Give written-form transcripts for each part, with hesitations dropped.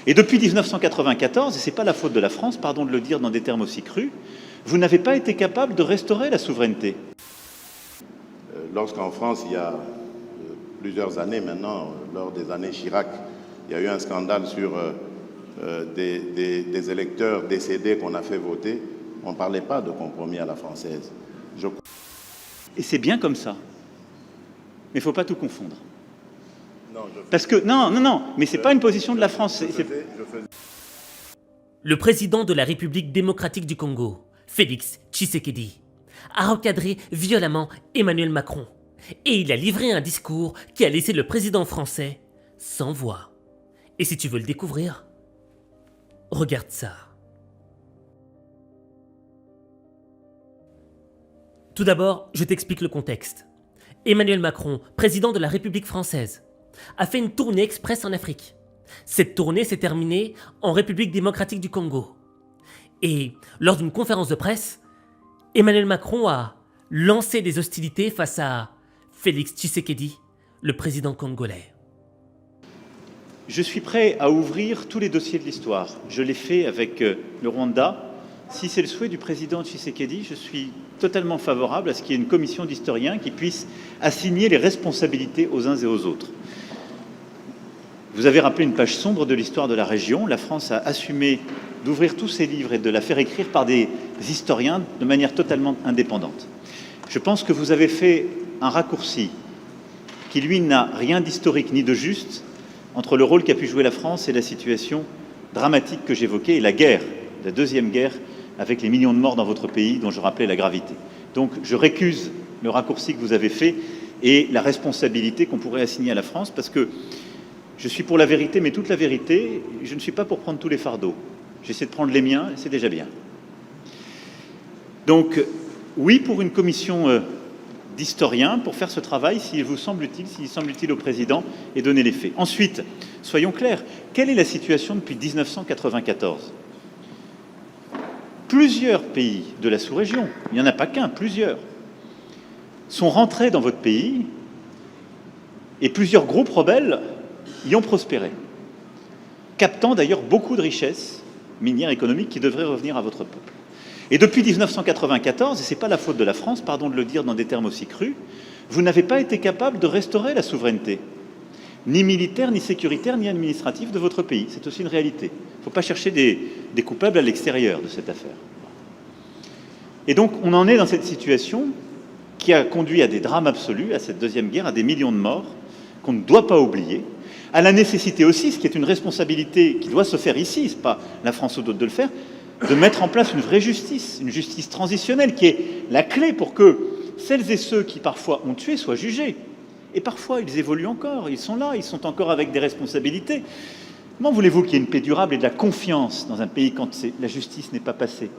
Et depuis 1994, et ce n'est pas la faute de la France, pardon de le dire dans des termes aussi crus, vous n'avez pas été capable de restaurer la souveraineté. Lorsqu'en France, il y a plusieurs années maintenant, lors des années Chirac, il y a eu un scandale sur des électeurs décédés qu'on a fait voter, on ne parlait pas de compromis à la française. Et c'est bien comme ça. Mais il ne faut pas tout confondre. Non, Parce que, non, mais ce n'est pas une position de la France. Le président de la République démocratique du Congo, Félix Tshisekedi, a recadré violemment Emmanuel Macron et il a livré un discours qui a laissé le président français sans voix. Et si tu veux le découvrir, regarde ça. Tout d'abord, je t'explique le contexte. Emmanuel Macron, président de la République française, a fait une tournée express en Afrique. Cette tournée s'est terminée en République démocratique du Congo. Et lors d'une conférence de presse, Emmanuel Macron a lancé des hostilités face à Félix Tshisekedi, le président congolais. Je suis prêt à ouvrir tous les dossiers de l'histoire. Je l'ai fait avec le Rwanda. Si c'est le souhait du président Tshisekedi, je suis totalement favorable à ce qu'il y ait une commission d'historiens qui puisse assigner les responsabilités aux uns et aux autres. Vous avez rappelé une page sombre de l'histoire de la région. La France a assumé d'ouvrir tous ses livres et de la faire écrire par des historiens de manière totalement indépendante. Je pense que vous avez fait un raccourci qui, lui, n'a rien d'historique ni de juste entre le rôle qu'a pu jouer la France et la situation dramatique que j'évoquais et la guerre, la deuxième guerre avec les millions de morts dans votre pays dont je rappelais la gravité. Donc je récuse le raccourci que vous avez fait et la responsabilité qu'on pourrait assigner à la France parce que je suis pour la vérité, mais toute la vérité, je ne suis pas pour prendre tous les fardeaux. J'essaie de prendre les miens et c'est déjà bien. Donc oui pour une commission d'historiens pour faire ce travail s'il vous semble utile au président et donner les faits. Ensuite, soyons clairs, quelle est la situation depuis 1994 ? Plusieurs pays de la sous-région, il n'y en a pas qu'un, plusieurs, sont rentrés dans votre pays et plusieurs groupes rebelles y ont prospéré, captant d'ailleurs beaucoup de richesses minières économiques qui devraient revenir à votre peuple. Et depuis 1994, et ce n'est pas la faute de la France, pardon de le dire dans des termes aussi crus, vous n'avez pas été capable de restaurer la souveraineté, ni militaire, ni sécuritaire, ni administrative de votre pays. C'est aussi une réalité. Il ne faut pas chercher des coupables à l'extérieur de cette affaire. Et donc, on en est dans cette situation qui a conduit à des drames absolus, à cette deuxième guerre, à des millions de morts, qu'on ne doit pas oublier, à la nécessité aussi, ce qui est une responsabilité qui doit se faire ici, ce n'est pas la France ou d'autres de le faire, de mettre en place une vraie justice, une justice transitionnelle, qui est la clé pour que celles et ceux qui parfois ont tué soient jugés. Et parfois, ils évoluent encore, ils sont là, ils sont encore avec des responsabilités. Comment voulez-vous qu'il y ait une paix durable et de la confiance dans un pays quand la justice n'est pas passée ?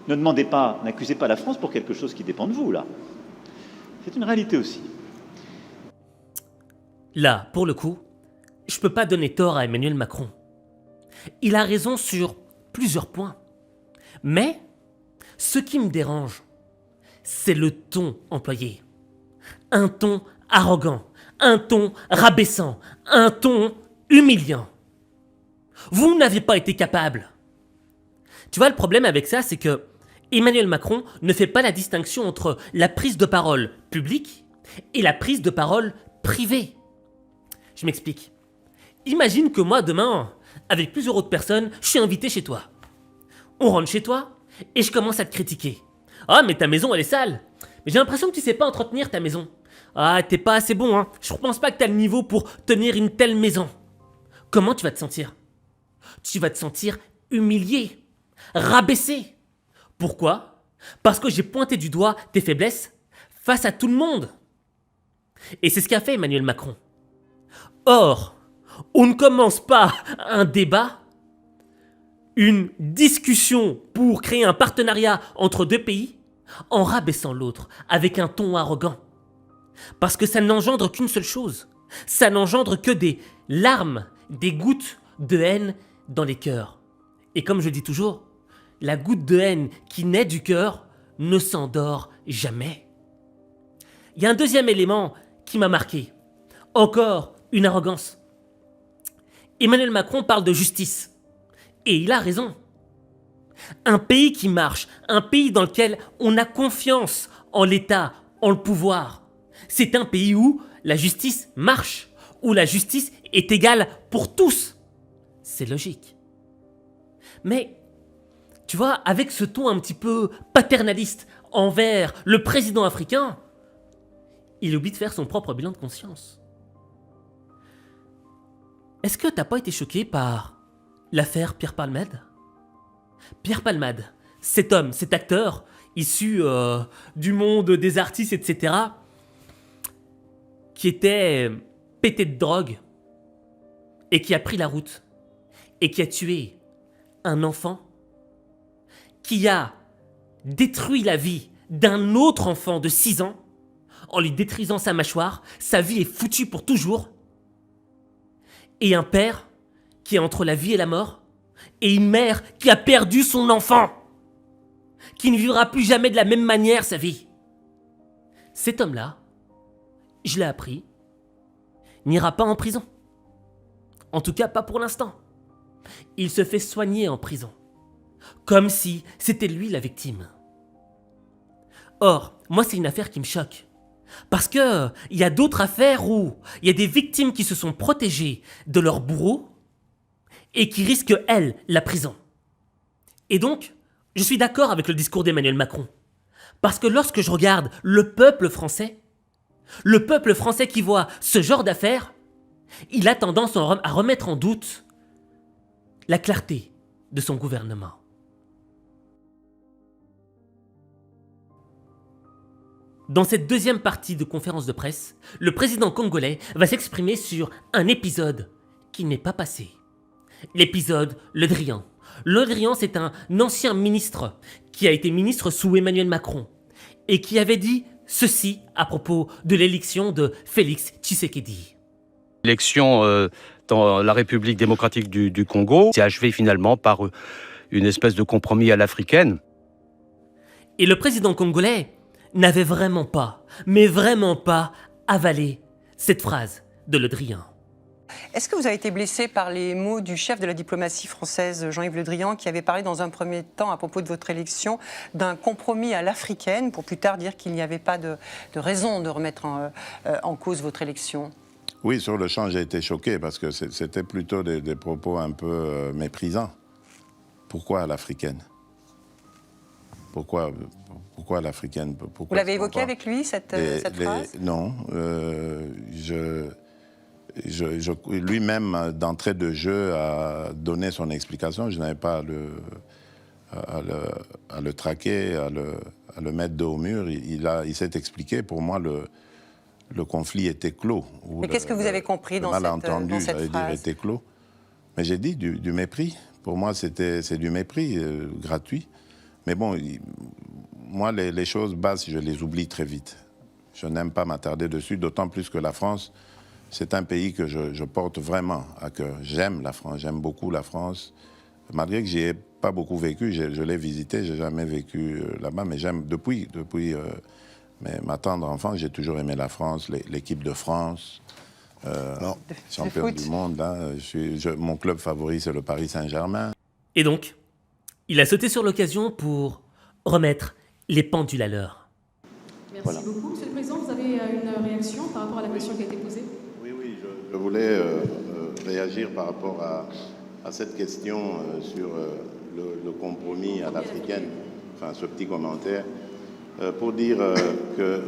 Ne demandez pas, n'accusez pas la France pour quelque chose qui dépend de vous, là. C'est une réalité aussi. Là, pour le coup, je ne peux pas donner tort à Emmanuel Macron. Il a raison sur plusieurs points. Mais ce qui me dérange, c'est le ton employé. Un ton arrogant, un ton rabaissant, un ton humiliant. Vous n'avez pas été capable. Tu vois, le problème avec ça, c'est que Emmanuel Macron ne fait pas la distinction entre la prise de parole publique et la prise de parole privée. Je m'explique. Imagine que moi, demain, avec plusieurs autres personnes, je suis invité chez toi. On rentre chez toi et je commence à te critiquer. Ah, mais ta maison, elle est sale. Mais j'ai l'impression que tu sais pas entretenir ta maison. Ah, t'es pas assez bon, hein. Je pense pas que t'as le niveau pour tenir une telle maison. Comment tu vas te sentir ? Tu vas te sentir humilié, rabaissé. Pourquoi ? Parce que j'ai pointé du doigt tes faiblesses face à tout le monde. Et c'est ce qu'a fait Emmanuel Macron. Or, on ne commence pas un débat, une discussion pour créer un partenariat entre deux pays en rabaissant l'autre avec un ton arrogant. Parce que ça n'engendre qu'une seule chose. Ça n'engendre que des larmes, des gouttes de haine dans les cœurs. Et comme je dis toujours, la goutte de haine qui naît du cœur ne s'endort jamais. Il y a un deuxième élément qui m'a marqué. Encore une arrogance. Emmanuel Macron parle de justice. Et il a raison. Un pays qui marche, un pays dans lequel on a confiance en l'État, en le pouvoir, c'est un pays où la justice marche, où la justice est égale pour tous. C'est logique. Mais, tu vois, avec ce ton un petit peu paternaliste envers le président africain, il oublie de faire son propre bilan de conscience. Est-ce que t'as pas été choqué par l'affaire Pierre Palmade ? Pierre Palmade, cet homme, cet acteur, issu du monde des artistes, etc., qui était pété de drogue, et qui a pris la route, et qui a tué un enfant, qui a détruit la vie d'un autre enfant de 6 ans, en lui détruisant sa mâchoire, sa vie est foutue pour toujours, et un père qui est entre la vie et la mort, et une mère qui a perdu son enfant, qui ne vivra plus jamais de la même manière sa vie. Cet homme-là, je l'ai appris, n'ira pas en prison. En tout cas, pas pour l'instant. Il se fait soigner en prison, comme si c'était lui la victime. Or, moi, c'est une affaire qui me choque. Parce que il y a d'autres affaires où il y a des victimes qui se sont protégées de leur bourreau et qui risquent, elles, la prison. Et donc, je suis d'accord avec le discours d'Emmanuel Macron. Parce que lorsque je regarde le peuple français qui voit ce genre d'affaires, il a tendance à remettre en doute la clarté de son gouvernement. Dans cette deuxième partie de conférence de presse, le président congolais va s'exprimer sur un épisode qui n'est pas passé. L'épisode Le Drian. Le Drian, c'est un ancien ministre qui a été ministre sous Emmanuel Macron et qui avait dit ceci à propos de l'élection de Félix Tshisekedi. L'élection dans la République démocratique du Congo s'est achevée finalement par une espèce de compromis à l'africaine. Et le président congolais n'avait vraiment pas, mais vraiment pas, avalé cette phrase de Le Drian. Est-ce que vous avez été blessé par les mots du chef de la diplomatie française, Jean-Yves Le Drian, qui avait parlé dans un premier temps, à propos de votre élection, d'un compromis à l'africaine, pour plus tard dire qu'il n'y avait pas de raison de remettre en cause votre élection? Oui, sur le champ, j'ai été choqué parce que c'était plutôt des propos un peu méprisants. Pourquoi à l'africaine? Pourquoi l'africaine? Vous l'avez évoqué avec lui, cette phrase? Non. Lui-même, d'entrée de jeu, a donné son explication. Je n'avais pas à le traquer, à le mettre dos au mur. Il s'est expliqué. Pour moi, le conflit était clos. Mais qu'est-ce que vous avez compris dans cette phrase? Le malentendu, j'allais dire, était clos. Mais j'ai dit du mépris. Pour moi, c'est du mépris gratuit. Mais bon, moi, les choses basses, je les oublie très vite. Je n'aime pas m'attarder dessus, d'autant plus que la France, c'est un pays que je porte vraiment à cœur. J'aime la France, j'aime beaucoup la France. Malgré que j'y ai pas beaucoup vécu, je l'ai visité, j'ai jamais vécu là-bas, mais j'aime depuis ma tendre enfance, j'ai toujours aimé la France, l'équipe de France, champion du monde. Là, mon club favori, c'est le Paris Saint-Germain. Et donc, il a sauté sur l'occasion pour remettre les pendules à l'heure. Merci beaucoup. Monsieur le Président, vous avez une réaction par rapport à la question qui a été posée? Oui, je voulais réagir par rapport à cette question sur le compromis à l'africaine, enfin ce petit commentaire, pour dire que,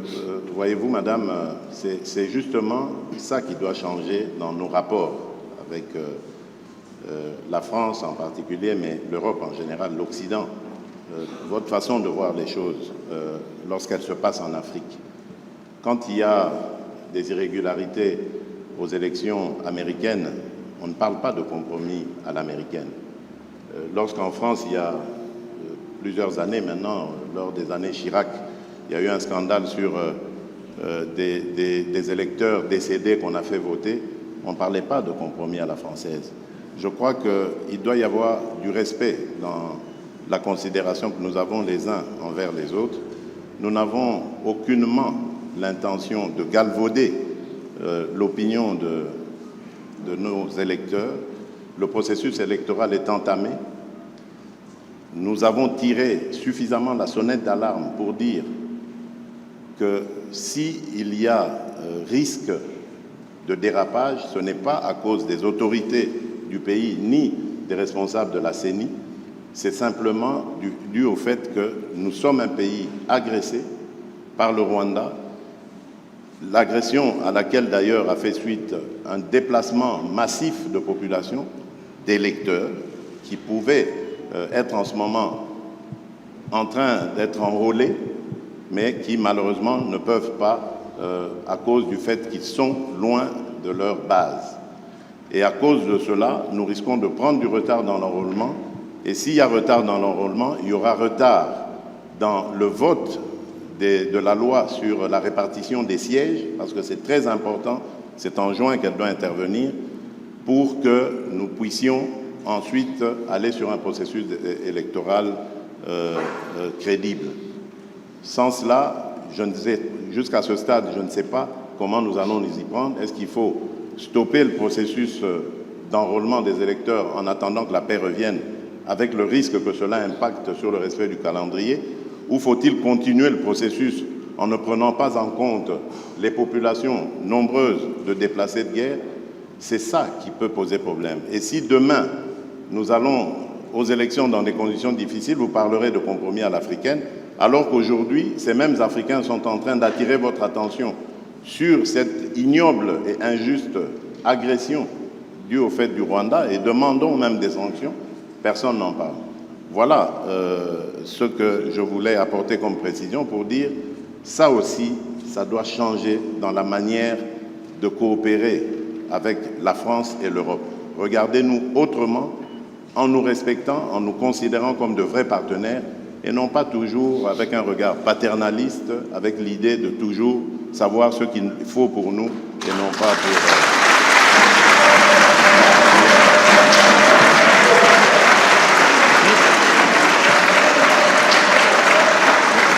voyez-vous, madame, c'est justement ça qui doit changer dans nos rapports avec la France en particulier, mais l'Europe en général, l'Occident. Votre façon de voir les choses lorsqu'elles se passent en Afrique. Quand il y a des irrégularités aux élections américaines, on ne parle pas de compromis à l'américaine. Lorsqu'en France, il y a plusieurs années maintenant, lors des années Chirac, il y a eu un scandale sur des électeurs décédés qu'on a fait voter, on ne parlait pas de compromis à la française. Je crois qu'il doit y avoir du respect dans la considération que nous avons les uns envers les autres. Nous n'avons aucunement l'intention de galvauder l'opinion de nos électeurs. le processus électoral est entamé, nous avons tiré suffisamment la sonnette d'alarme pour dire que s'il y a risque de dérapage, ce n'est pas à cause des autorités du pays ni des responsables de la CENI, c'est simplement dû au fait que nous sommes un pays agressé par le Rwanda, l'agression à laquelle d'ailleurs a fait suite un déplacement massif de population, d'électeurs, qui pouvaient être en ce moment en train d'être enrôlés, mais qui malheureusement ne peuvent pas à cause du fait qu'ils sont loin de leur base. Et à cause de cela, nous risquons de prendre du retard dans l'enrôlement. Et s'il y a retard dans l'enrôlement, il y aura retard dans le vote de la loi sur la répartition des sièges, parce que c'est très important, c'est en juin qu'elle doit intervenir, pour que nous puissions ensuite aller sur un processus électoral crédible. Sans cela, jusqu'à ce stade, je ne sais pas comment nous allons nous y prendre. Est-ce qu'il faut stopper le processus d'enrôlement des électeurs en attendant que la paix revienne, avec le risque que cela impacte sur le respect du calendrier, ou faut-il continuer le processus en ne prenant pas en compte les populations nombreuses de déplacés de guerre? C'est ça qui peut poser problème. Et si demain, nous allons aux élections dans des conditions difficiles, vous parlerez de compromis à l'africaine, alors qu'aujourd'hui, ces mêmes Africains sont en train d'attirer votre attention sur cette ignoble et injuste agression due au fait du Rwanda et demandons même des sanctions, personne n'en parle. Voilà ce que je voulais apporter comme précision pour dire, ça aussi, ça doit changer dans la manière de coopérer avec la France et l'Europe. Regardez-nous autrement, en nous respectant, en nous considérant comme de vrais partenaires, et non pas toujours avec un regard paternaliste, avec l'idée de toujours savoir ce qu'il faut pour nous, et non pas pour...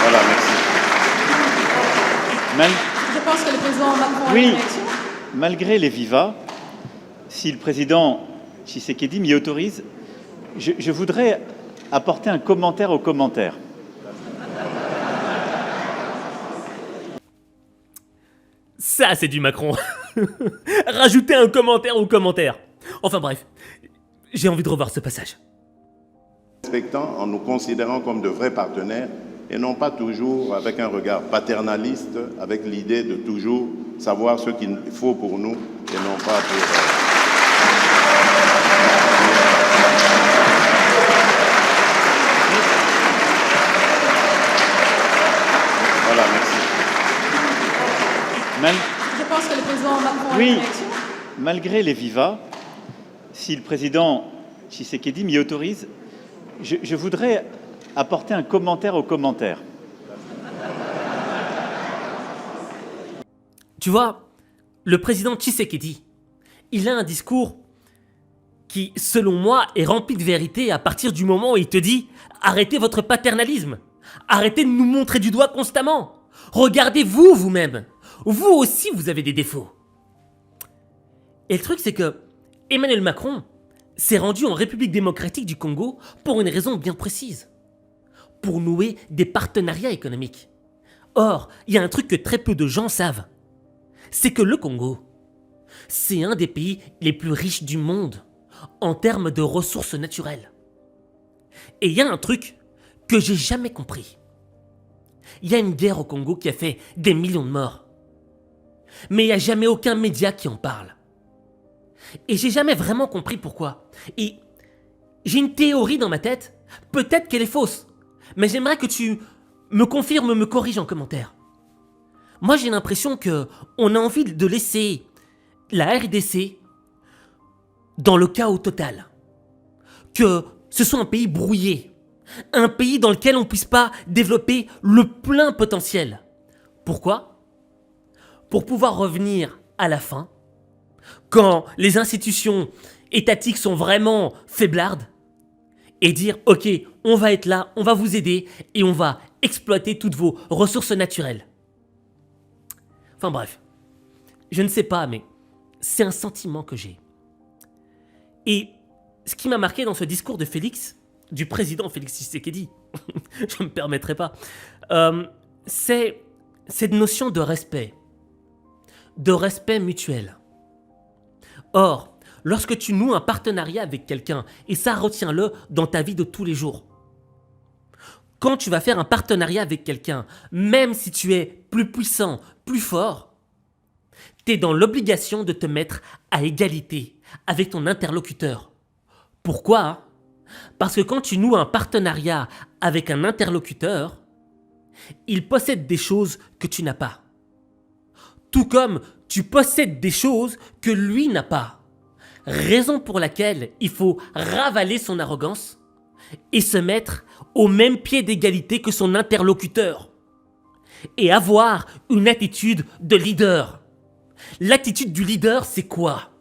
Voilà, merci. Je pense que le président Macron a Oui, une réaction. malgré les vivas, si le président Tshisekedi m'y autorise, je voudrais apporter un commentaire au commentaire. Ça, c'est du Macron. Rajouter un commentaire au commentaire. Enfin bref, j'ai envie de revoir ce passage. Respectant, en nous considérant comme de vrais partenaires, et non pas toujours avec un regard paternaliste, avec l'idée de toujours savoir ce qu'il faut pour nous, et non pas pour... Voilà, merci. Je pense que le président Macron a Oui, une réaction. malgré les vivas, si le président Tshisekedi m'y autorise, je voudrais apporter un commentaire au commentaire. Tu vois, le président Tshisekedi, il a un discours qui, selon moi, est rempli de vérité à partir du moment où il te dit « Arrêtez votre paternalisme, arrêtez de nous montrer du doigt constamment, regardez-vous vous-même, vous aussi vous avez des défauts ». Et le truc c'est que Emmanuel Macron s'est rendu en République démocratique du Congo pour une raison bien précise, pour nouer des partenariats économiques. Or, il y a un truc que très peu de gens savent, c'est que le Congo, c'est un des pays les plus riches du monde en termes de ressources naturelles. Et il y a un truc que j'ai jamais compris. Il y a une guerre au Congo qui a fait des millions de morts. Mais il n'y a jamais aucun média qui en parle. Et j'ai jamais vraiment compris pourquoi. Et j'ai une théorie dans ma tête, peut-être qu'elle est fausse, mais j'aimerais que tu me confirmes, me corriges en commentaire. Moi j'ai l'impression qu'on a envie de laisser la RDC dans le chaos total. Que ce soit un pays brouillé, un pays dans lequel on ne puisse pas développer le plein potentiel. Pourquoi ? Pour pouvoir revenir à la fin, quand les institutions étatiques sont vraiment faiblardes, et dire « Ok, on va être là, on va vous aider, et on va exploiter toutes vos ressources naturelles. » Enfin bref, je ne sais pas, mais c'est un sentiment que j'ai. Et ce qui m'a marqué dans ce discours de Félix, du président Félix Tshisekedi, je ne me permettrai pas, c'est cette notion de respect mutuel. Or, lorsque tu noues un partenariat avec quelqu'un, et ça retiens-le dans ta vie de tous les jours, quand tu vas faire un partenariat avec quelqu'un, même si tu es plus puissant, plus fort, tu es dans l'obligation de te mettre à égalité avec ton interlocuteur. Pourquoi ? Parce que quand tu noues un partenariat avec un interlocuteur, il possède des choses que tu n'as pas. Tout comme tu possèdes des choses que lui n'a pas. Raison pour laquelle il faut ravaler son arrogance et se mettre au même pied d'égalité que son interlocuteur. Et avoir une attitude de leader. L'attitude du leader, c'est quoi ?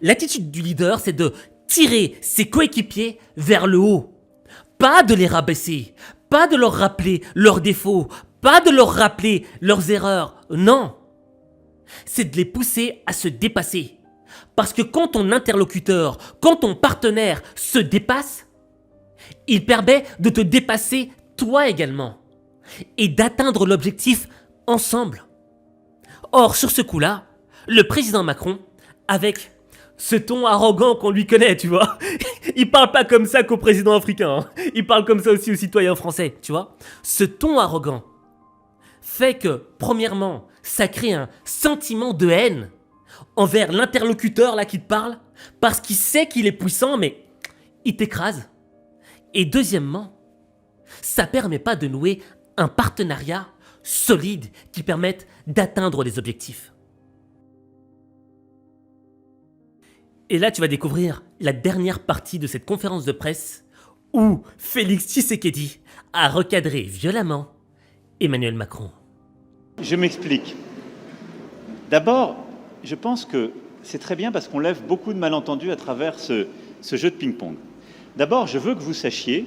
L'attitude du leader, c'est de tirer ses coéquipiers vers le haut. Pas de les rabaisser, pas de leur rappeler leurs défauts, pas de leur rappeler leurs erreurs. Non. C'est de les pousser à se dépasser. Parce que quand ton interlocuteur, quand ton partenaire se dépasse, il permet de te dépasser toi également et d'atteindre l'objectif ensemble. Or, sur ce coup-là, le président Macron, avec ce ton arrogant qu'on lui connaît, tu vois, il parle pas comme ça qu'au président africain, hein. Il parle comme ça aussi aux citoyens français, tu vois. Ce ton arrogant fait que, premièrement, ça crée un sentiment de haine envers l'interlocuteur là qui te parle, parce qu'il sait qu'il est puissant, mais il t'écrase. Et deuxièmement, ça permet pas de nouer un partenariat solide qui permette d'atteindre les objectifs. Et là, tu vas découvrir la dernière partie de cette conférence de presse où Félix Tshisekedi a recadré violemment Emmanuel Macron. Je m'explique. D'abord, je pense que c'est très bien parce qu'on lève beaucoup de malentendus à travers ce jeu de ping-pong. D'abord, je veux que vous sachiez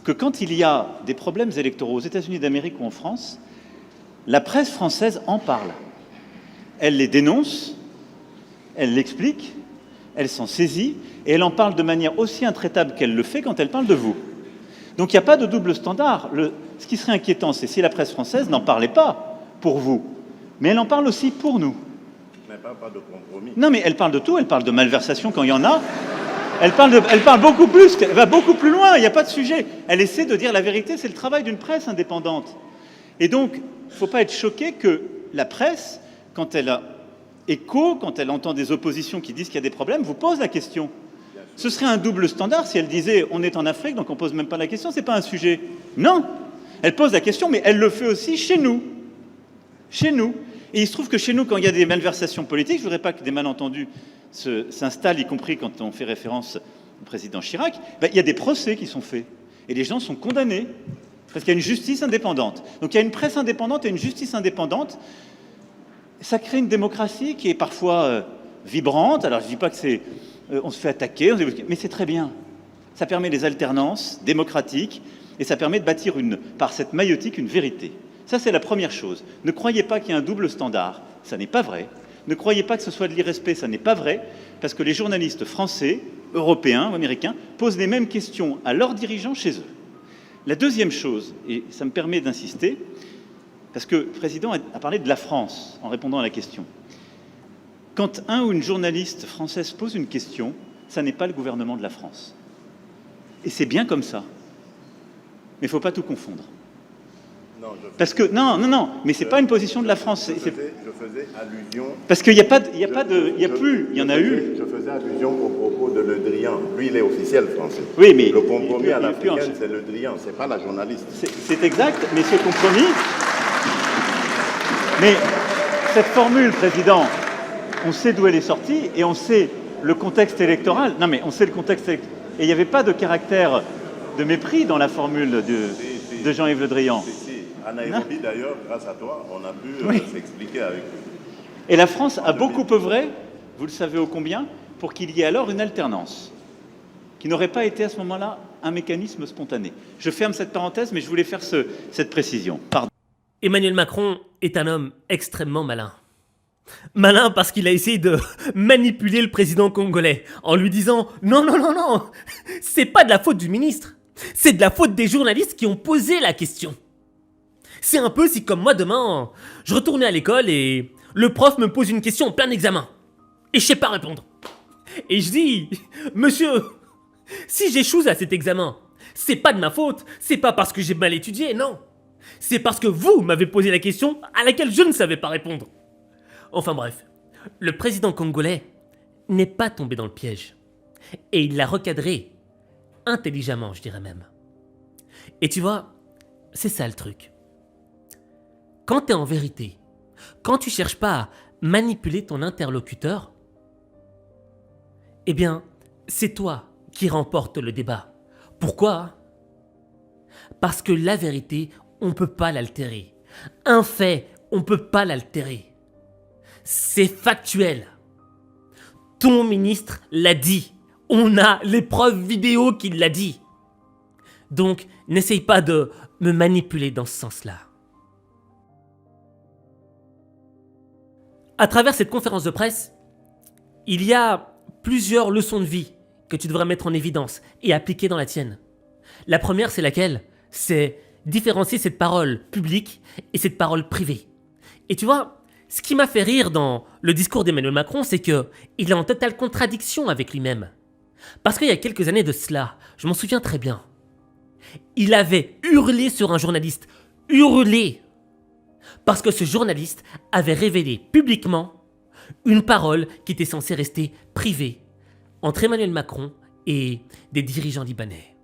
que quand il y a des problèmes électoraux aux États-Unis d'Amérique ou en France, la presse française en parle. Elle les dénonce, elle l'explique, elle s'en saisit et elle en parle de manière aussi intraitable qu'elle le fait quand elle parle de vous. Donc il n'y a pas de double standard. Ce qui serait inquiétant, c'est si la presse française n'en parlait pas pour vous, mais elle en parle aussi pour nous. Mais pas de compromis. Non, mais elle parle de tout, elle parle de malversation quand il y en a. Elle parle beaucoup plus, elle va beaucoup plus loin, il n'y a pas de sujet. Elle essaie de dire la vérité, c'est le travail d'une presse indépendante. Et donc, il ne faut pas être choqué que la presse, quand elle a écho, quand elle entend des oppositions qui disent qu'il y a des problèmes, vous pose la question. Ce serait un double standard si elle disait « on est en Afrique, donc on ne pose même pas la question, ce n'est pas un sujet ». Non, elle pose la question, mais elle le fait aussi chez nous. Chez nous. Et il se trouve que chez nous, quand il y a des malversations politiques, je ne voudrais pas que des malentendus s'installent, y compris quand on fait référence au président Chirac, il y a des procès qui sont faits. Et les gens sont condamnés, parce qu'il y a une justice indépendante. Donc il y a une presse indépendante et une justice indépendante. Ça crée une démocratie qui est parfois vibrante. Alors je ne dis pas que c'est... on se fait attaquer, mais c'est très bien. Ça permet les alternances démocratiques et ça permet de bâtir par cette maïotique une vérité. Ça, c'est la première chose. Ne croyez pas qu'il y a un double standard, ça n'est pas vrai. Ne croyez pas que ce soit de l'irrespect, ça n'est pas vrai, parce que les journalistes français, européens ou américains posent les mêmes questions à leurs dirigeants chez eux. La deuxième chose, et ça me permet d'insister, parce que le président a parlé de la France en répondant à la question. Quand un ou une journaliste française pose une question, ça n'est pas le gouvernement de la France. Et c'est bien comme ça. Mais il ne faut pas tout confondre. Non, parce que non, mais c'est pas une position de la France. Je faisais allusion. Parce qu'il n'y a pas de, il y en a eu. Je faisais allusion au propos de Le Drian. Lui, il est officiel français. Oui, mais le compromis à l'africaine, c'est Le Drian, c'est pas la journaliste. C'est exact, mais ce compromis. Mais cette formule, président, on sait d'où elle est sortie et on sait le contexte électoral. Non, mais on sait le contexte électoral. Et il n'y avait pas de caractère de mépris dans la formule de Jean-Yves Le Drian. À Nairobi, d'ailleurs, grâce à toi, on a pu s'expliquer avec lui. Et la France a beaucoup œuvré, vous le savez ô combien, pour qu'il y ait alors une alternance, qui n'aurait pas été à ce moment-là un mécanisme spontané. Je ferme cette parenthèse, mais je voulais faire cette précision. Pardon. Emmanuel Macron est un homme extrêmement malin. Malin parce qu'il a essayé de manipuler le président congolais en lui disant « Non, non, non, non, c'est pas de la faute du ministre, c'est de la faute des journalistes qui ont posé la question. » C'est un peu si comme moi demain, je retournais à l'école et le prof me pose une question en plein examen. Et je sais pas répondre. Et je dis « Monsieur, si j'échoue à cet examen, c'est pas de ma faute, c'est pas parce que j'ai mal étudié, non. C'est parce que vous m'avez posé la question à laquelle je ne savais pas répondre. » Enfin bref, le président congolais n'est pas tombé dans le piège. Et il l'a recadré, intelligemment je dirais même. Et tu vois, c'est ça le truc. Quand t'es en vérité, quand tu cherches pas à manipuler ton interlocuteur, eh bien, c'est toi qui remporte le débat. Pourquoi ? Parce que la vérité, on peut pas l'altérer. Un fait, on peut pas l'altérer. C'est factuel. Ton ministre l'a dit. On a les preuves vidéo qu'il l'a dit. Donc, n'essaye pas de me manipuler dans ce sens-là. À travers cette conférence de presse, il y a plusieurs leçons de vie que tu devrais mettre en évidence et appliquer dans la tienne. La première, c'est laquelle ? C'est différencier cette parole publique et cette parole privée. Et tu vois, ce qui m'a fait rire dans le discours d'Emmanuel Macron, c'est qu'il est en totale contradiction avec lui-même. Parce qu'il y a quelques années de cela, je m'en souviens très bien, il avait hurlé sur un journaliste. Hurlé ! Parce que ce journaliste avait révélé publiquement une parole qui était censée rester privée entre Emmanuel Macron et des dirigeants libanais.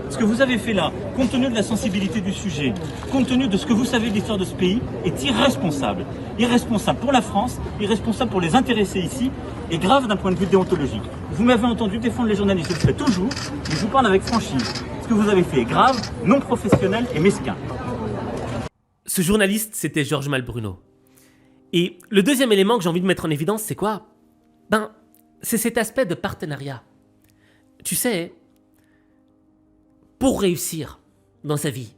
Ce que vous avez fait là, compte tenu de la sensibilité du sujet, compte tenu de ce que vous savez de l'histoire de ce pays, est irresponsable. Irresponsable pour la France, irresponsable pour les intéressés ici, et grave d'un point de vue déontologique. Vous m'avez entendu défendre les journalistes, je le fais toujours, mais je vous parle avec franchise. Ce que vous avez fait est grave, non professionnel et mesquin. Ce journaliste, c'était Georges Malbruno. Et le deuxième élément que j'ai envie de mettre en évidence, c'est quoi ? C'est cet aspect de partenariat. Tu sais, pour réussir dans sa vie,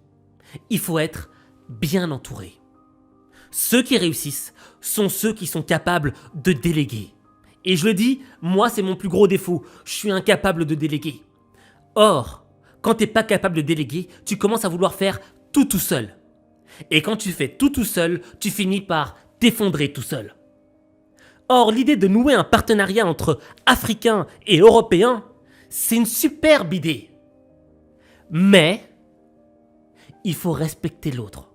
il faut être bien entouré. Ceux qui réussissent sont ceux qui sont capables de déléguer. Et je le dis, moi c'est mon plus gros défaut, je suis incapable de déléguer. Or, quand tu n'es pas capable de déléguer, tu commences à vouloir faire tout seul. Et quand tu fais tout seul, tu finis par t'effondrer tout seul. Or, l'idée de nouer un partenariat entre Africains et Européens, c'est une superbe idée. Mais, il faut respecter l'autre.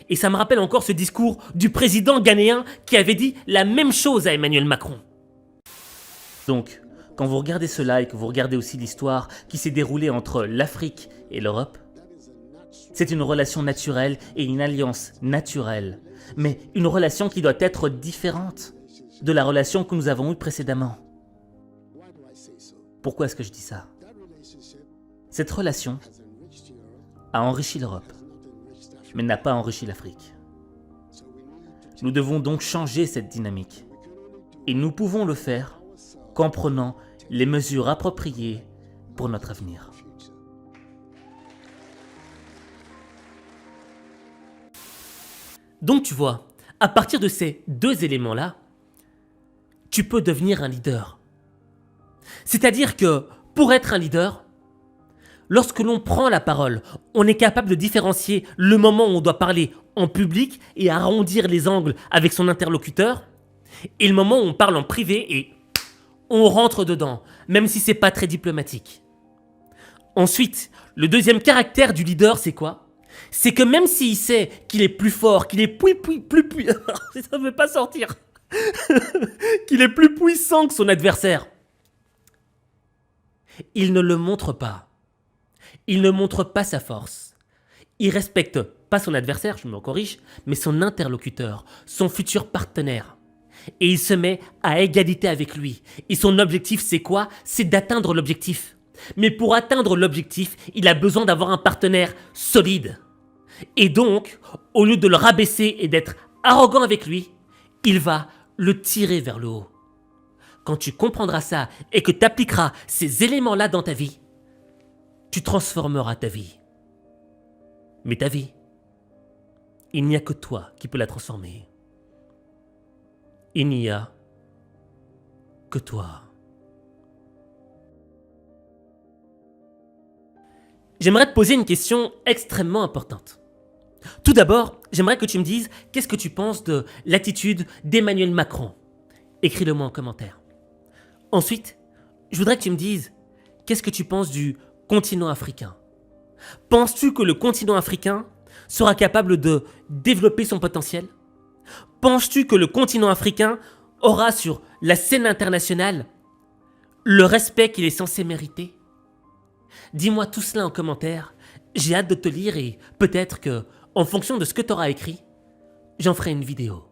Et ça me rappelle encore ce discours du président ghanéen qui avait dit la même chose à Emmanuel Macron. Donc, quand vous regardez cela et que vous regardez aussi l'histoire qui s'est déroulée entre l'Afrique et l'Europe, c'est une relation naturelle et une alliance naturelle, mais une relation qui doit être différente de la relation que nous avons eue précédemment. Pourquoi est-ce que je dis ça ? Cette relation a enrichi l'Europe, mais n'a pas enrichi l'Afrique. Nous devons donc changer cette dynamique. Et nous pouvons le faire qu'en prenant les mesures appropriées pour notre avenir. Donc tu vois, à partir de ces deux éléments-là, tu peux devenir un leader. C'est-à-dire que pour être un leader, lorsque l'on prend la parole, on est capable de différencier le moment où on doit parler en public et arrondir les angles avec son interlocuteur, et le moment où on parle en privé et on rentre dedans, même si c'est pas très diplomatique. Ensuite, le deuxième caractère du leader, c'est quoi ? C'est que même s'il sait qu'il est plus fort, qu'il est plus ça ne veut pas sortir, qu'il est plus puissant que son adversaire, il ne le montre pas. Il ne montre pas sa force. Il respecte pas son adversaire, je me corrige, mais son interlocuteur, son futur partenaire. Et il se met à égalité avec lui. Et son objectif, c'est quoi ? C'est d'atteindre l'objectif. Mais pour atteindre l'objectif, il a besoin d'avoir un partenaire solide. Et donc, au lieu de le rabaisser et d'être arrogant avec lui, il va le tirer vers le haut. Quand tu comprendras ça et que tu appliqueras ces éléments-là dans ta vie, tu transformeras ta vie. Mais ta vie, il n'y a que toi qui peux la transformer. il n'y a que toi. J'aimerais te poser une question extrêmement importante. Tout d'abord, j'aimerais que tu me dises qu'est-ce que tu penses de l'attitude d'Emmanuel Macron. Écris-le-moi en commentaire. Ensuite, je voudrais que tu me dises qu'est-ce que tu penses du continent africain. Penses-tu que le continent africain sera capable de développer son potentiel? Penses-tu que le continent africain aura sur la scène internationale le respect qu'il est censé mériter? Dis-moi tout cela en commentaire, j'ai hâte de te lire et peut-être que, en fonction de ce que tu auras écrit, j'en ferai une vidéo.